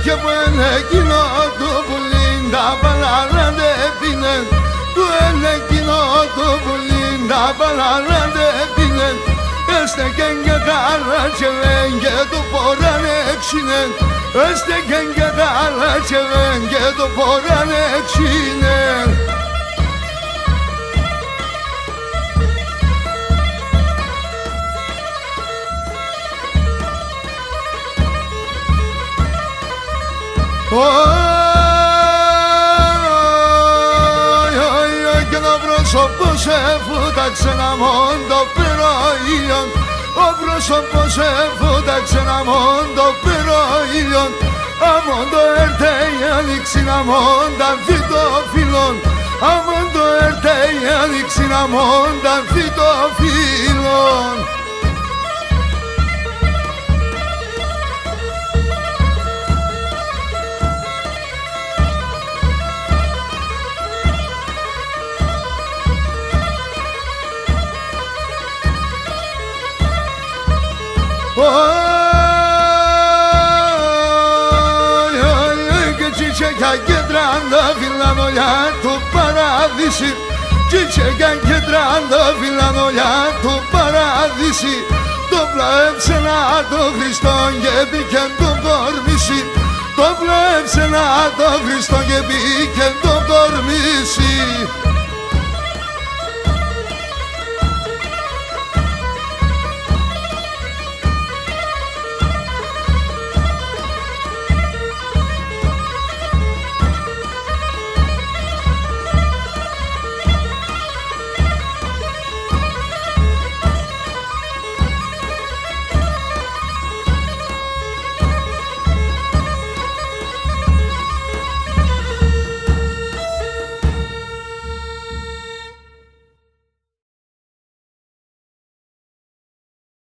Και που είναι εκείνο το πουλίν τα παλάρα δεν πίνε, που είναι εκείνο το πουλίν τα παλάρα δεν πίνε. Έστεκεν και καλά και λέγε το ποράνε ξύνε, έστεκεν και καλά και λέγε το ποράνε ξύνε. Και το πρόσωπο σε φούταξε ένα μόντο πυροήλιον, ο πρόσωπο σε φούταξε ένα μόντο πυροήλιον. Αμόν το έρθε η άνοιξη να μόντανθει το φίλον, αμόν το έρθε η άνοιξη να μόντανθει το φίλον. Και τσίτσεκια και τρανταφύλλα νολιά του παράδεισι, τσίτσεκια και τρανταφύλλα του παράδεισι. Το πλέψε να το Χριστόν και μπήκε το κορμίσι, το πλέψε να το Χριστόν και μπήκε το κορμίσι.